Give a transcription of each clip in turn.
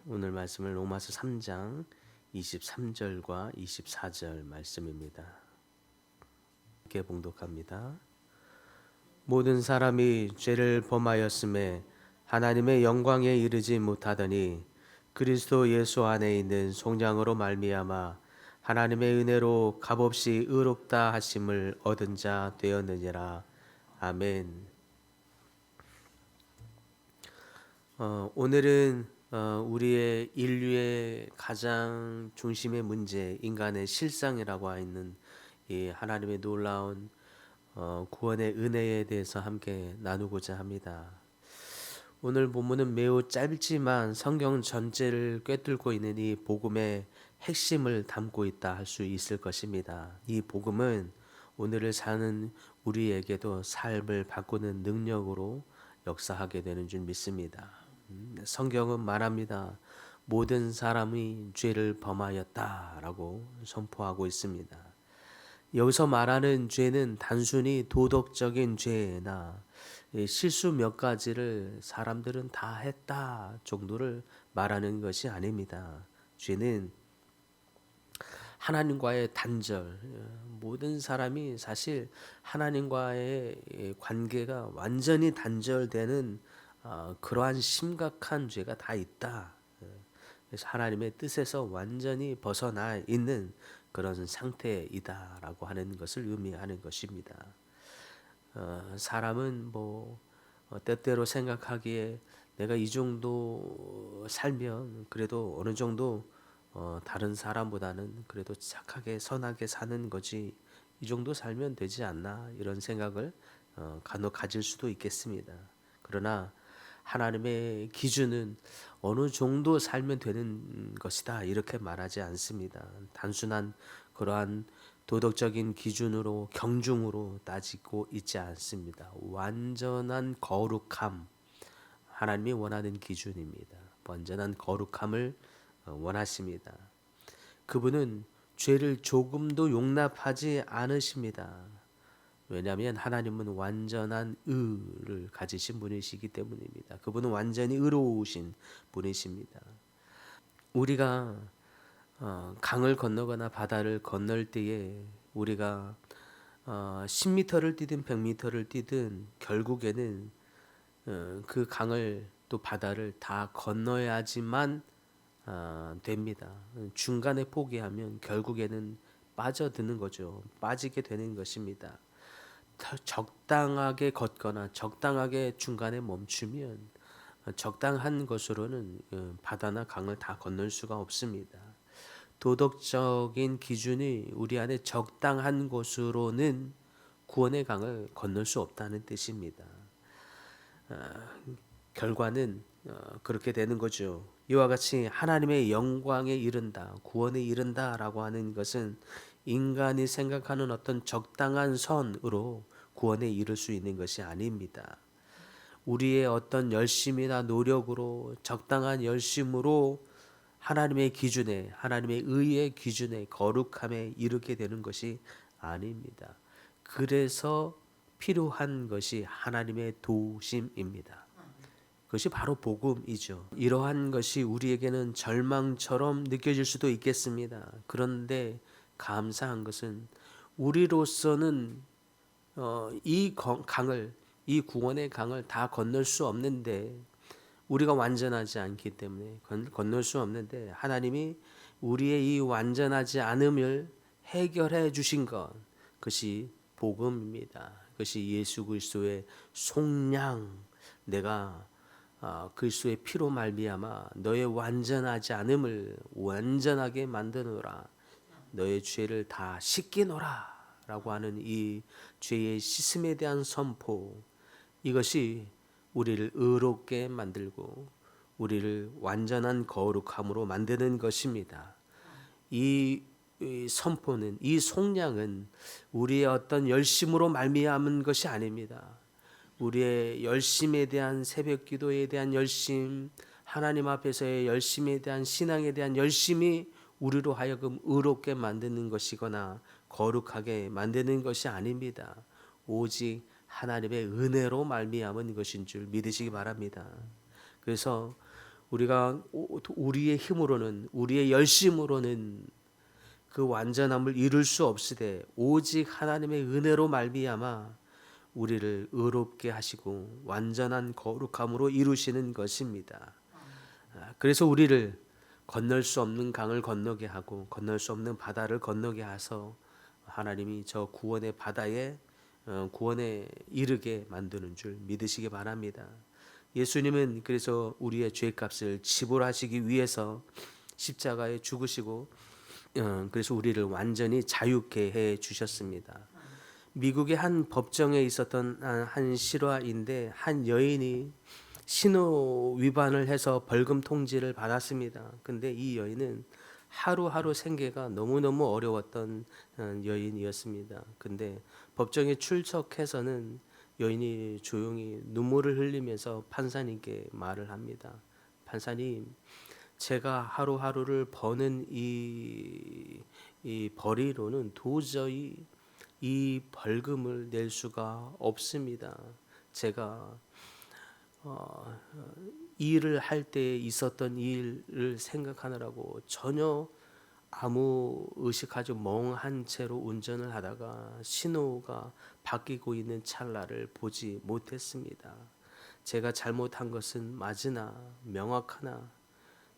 오늘 말씀은 로마서 3장 23절과 24절 말씀입니다. 함께 봉독합니다. 모든 사람이 죄를 범하였음에 하나님의 영광에 이르지 못하더니 그리스도 예수 안에 있는 속량으로 말미암아 하나님의 은혜로 값없이 의롭다 하심을 얻은 자 되었느니라. 아멘. 오늘은 우리의 인류의 가장 중심의 문제, 인간의 실상이라고 하는 이 하나님의 놀라운 구원의 은혜에 대해서 함께 나누고자 합니다. 오늘 본문은 매우 짧지만 성경 전체를 꿰뚫고 있는 이 복음의 핵심을 담고 있다 할 수 있을 것입니다. 이 복음은 오늘을 사는 우리에게도 삶을 바꾸는 능력으로 역사하게 되는 줄 믿습니다. 성경은 말합니다. 모든 사람이 죄를 범하였다라고 선포하고 있습니다. 여기서 말하는 죄는 단순히 도덕적인 죄나 실수 몇 가지를 사람들은 다 했다 정도를 말하는 것이 아닙니다. 죄는 하나님과의 단절, 모든 사람이 사실 하나님과의 관계가 완전히 단절되는 그러한 심각한 죄가 다 있다. 그래서 하나님의 뜻에서 완전히 벗어나 있는 그런 상태이다라고 하는 것을 의미하는 것입니다. 사람은 때때로 생각하기에 내가 이 정도 살면 그래도 어느 정도 다른 사람보다는 그래도 착하게 선하게 사는 거지, 이 정도 살면 되지 않나, 이런 생각을 간혹 가질 수도 있겠습니다. 그러나 하나님의 기준은 어느 정도 살면 되는 것이다 이렇게 말하지 않습니다. 단순한 그러한 도덕적인 기준으로 경중으로 따지고 있지 않습니다. 완전한 거룩함, 하나님이 원하는 기준입니다. 완전한 거룩함을 원하십니다. 그분은 죄를 조금도 용납하지 않으십니다. 왜냐하면 하나님은 완전한 의를 가지신 분이시기 때문입니다. 그분은 완전히 의로우신 분이십니다. 우리가 강을 건너거나 바다를 건널 때에 우리가 10m를 뛰든 100m를 뛰든 결국에는 그 강을 또 바다를 다 건너야지만 됩니다. 중간에 포기하면 결국에는 빠져드는 거죠. 빠지게 되는 것입니다. 적당하게 걷거나 적당하게 중간에 멈추면 적당한 것으로는 바다나 강을 다 건널 수가 없습니다. 도덕적인 기준이 우리 안에 적당한 것으로는 구원의 강을 건널 수 없다는 뜻입니다. 결과는 그렇게 되는 거죠. 이와 같이 하나님의 영광에 이른다, 구원에 이른다라고 하는 것은 인간이 생각하는 어떤 적당한 선으로 구원에 이를 수 있는 것이 아닙니다. 우리의 어떤 열심이나 노력으로, 적당한 열심으로 하나님의 기준에, 하나님의 의의 기준에, 거룩함에 이르게 되는 것이 아닙니다. 그래서 필요한 것이 하나님의 도우심입니다. 그것이 바로 복음이죠. 이러한 것이 우리에게는 절망처럼 느껴질 수도 있겠습니다. 그런데 감사한 것은 우리로서는 이 강을, 이 구원의 강을 다 건널 수 없는데, 우리가 완전하지 않기 때문에 건널 수 없는데, 하나님이 우리의 이 완전하지 않음을 해결해 주신 것, 그것이 복음입니다. 그것이 예수 그리스도의 속량, 내가 그리스도의 피로 말미암아 너의 완전하지 않음을 완전하게 만드노라, 너의 죄를 다 씻기노라 라고 하는 이 죄의 씻음에 대한 선포, 이것이 우리를 의롭게 만들고 우리를 완전한 거룩함으로 만드는 것입니다. 이 선포는, 이 속량은 우리의 어떤 열심으로 말미암은 것이 아닙니다. 우리의 열심에 대한, 새벽 기도에 대한 열심, 하나님 앞에서의 열심에 대한, 신앙에 대한 열심이 우리로 하여금 의롭게 만드는 것이거나 거룩하게 만드는 것이 아닙니다. 오직 하나님의 은혜로 말미암은 것인 줄 믿으시기 바랍니다. 그래서 우리가 우리의 힘으로는, 우리의 열심으로는 그 완전함을 이룰 수 없으되 오직 하나님의 은혜로 말미암아 우리를 의롭게 하시고 완전한 거룩함으로 이루시는 것입니다. 그래서 우리를 건널 수 없는 강을 건너게 하고 건널 수 없는 바다를 건너게 하셔서 하나님이 저 구원의 바다에 구원에 이르게 만드는 줄 믿으시기 바랍니다. 예수님은 그래서 우리의 죄값을 지불하시기 위해서 십자가에 죽으시고 그래서 우리를 완전히 자유케 해 주셨습니다. 미국의 한 법정에 있었던 한 실화인데 한 여인이 신호 위반을 해서 벌금 통지를 받았습니다. 근데 이 여인은 하루하루 생계가 너무너무 어려웠던 여인이었습니다. 근데 법정에 출석해서는 여인이 조용히 눈물을 흘리면서 판사님께 말을 합니다. 판사님, 제가 하루하루를 버는 이 벌이로는 도저히 이 벌금을 낼 수가 없습니다. 제가 일을 할 때 있었던 일을 생각하느라고 전혀 아무 의식하지 멍한 채로 운전을 하다가 신호가 바뀌고 있는 찰나를 보지 못했습니다. 제가 잘못한 것은 맞으나 명확하나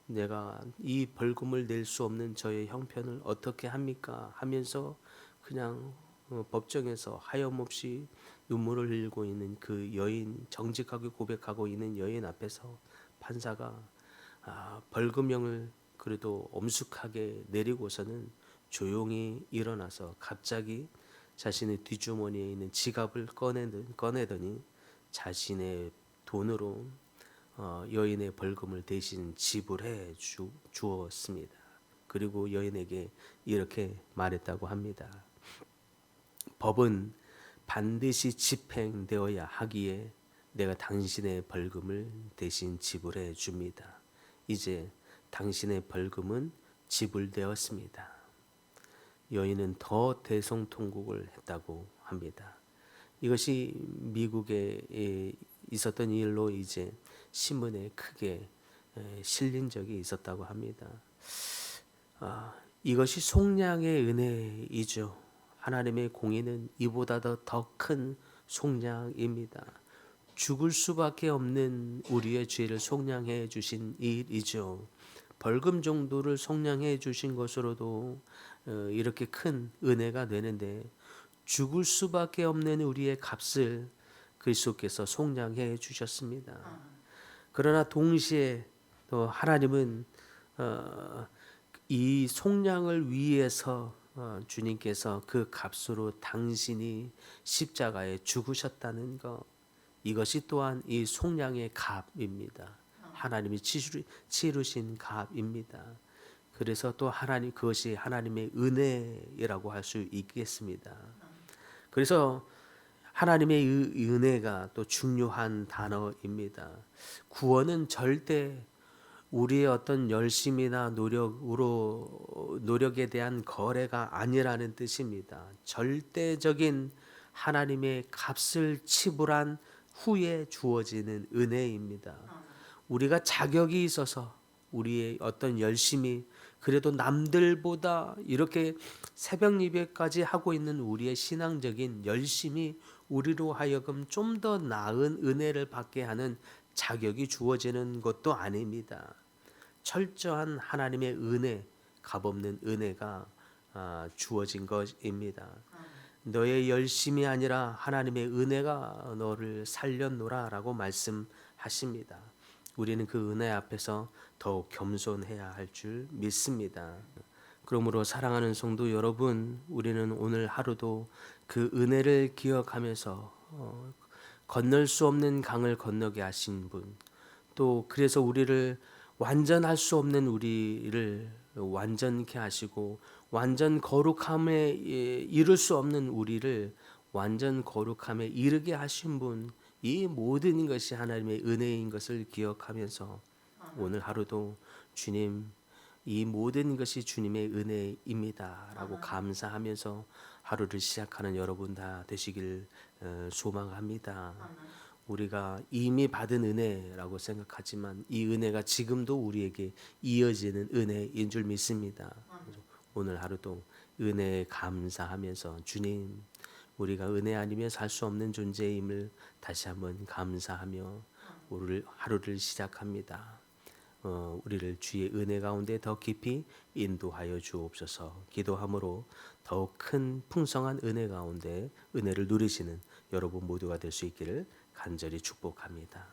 내가 이 벌금을 낼 수 없는 저의 형편을 어떻게 합니까? 하면서 그냥 법정에서 하염없이 눈물을 흘리고 있는 그 여인, 정직하게 고백하고 있는 여인 앞에서 판사가 벌금형을 그래도 엄숙하게 내리고서는 조용히 일어나서 갑자기 자신의 뒷주머니에 있는 지갑을 꺼내더니 자신의 돈으로 여인의 벌금을 대신 지불해 주었습니다. 그리고 여인에게 이렇게 말했다고 합니다. 법은 반드시 집행되어야 하기에 내가 당신의 벌금을 대신 지불해 줍니다. 이제 당신의 벌금은 지불되었습니다. 여인은 더 대성통곡을 했다고 합니다. 이것이 미국에 있었던 일로 이제 신문에 크게 실린 적이 있었다고 합니다. 이것이 속량의 은혜이죠. 하나님의 공의는 이보다 더 큰 속량입니다. 죽을 수밖에 없는 우리의 죄를 속량해 주신 일이죠. 벌금 정도를 속량해 주신 것으로도 이렇게 큰 은혜가 되는데 죽을 수밖에 없는 우리의 값을 그리스도께서 속량해 주셨습니다. 그러나 동시에 또 하나님은 이 속량을 위해서 주님께서 그 값으로 당신이 십자가에 죽으셨다는 것, 이것이 또한 이 속량의 값입니다. 하나님이 치르신 값입니다. 그래서 또 하나님, 그것이 하나님의 은혜라고 할 수 있겠습니다. 그래서 하나님의 은혜가 또 중요한 단어입니다. 구원은 절대 우리의 어떤 열심이나 노력에 대한 거래가 아니라는 뜻입니다. 절대적인 하나님의 값을 치불한 후에 주어지는 은혜입니다. 우리가 자격이 있어서 우리의 어떤 열심이 그래도 남들보다 이렇게 새벽 예배까지 하고 있는 우리의 신앙적인 열심이 우리로 하여금 좀 더 나은 은혜를 받게 하는 자격이 주어지는 것도 아닙니다. 철저한 하나님의 은혜, 값없는 은혜가 주어진 것입니다. 너의 열심이 아니라 하나님의 은혜가 너를 살렸노라 라고 말씀하십니다. 우리는 그 은혜 앞에서 더욱 겸손해야 할 줄 믿습니다. 그러므로 사랑하는 성도 여러분, 우리는 오늘 하루도 그 은혜를 기억하면서 건널 수 없는 강을 건너게 하신 분, 또 그래서 우리를 완전할 수 없는 우리를 완전케 하시고 완전 거룩함에 이를 수 없는 우리를 완전 거룩함에 이르게 하신 분, 이 모든 것이 하나님의 은혜인 것을 기억하면서 오늘 하루도 주님, 이 모든 것이 주님의 은혜입니다 라고 감사하면서 하루를 시작하는 여러분 다 되시길 소망합니다. 우리가 이미 받은 은혜라고 생각하지만 이 은혜가 지금도 우리에게 이어지는 은혜인 줄 믿습니다. 오늘 하루도 은혜에 감사하면서 주님, 우리가 은혜 아니면 살 수 없는 존재임을 다시 한번 감사하며 오늘 하루를 시작합니다. 우리를 주의 은혜 가운데 더 깊이 인도하여 주옵소서. 기도함으로 더욱 큰 풍성한 은혜 가운데 은혜를 누리시는 여러분 모두가 될 수 있기를 간절히 축복합니다.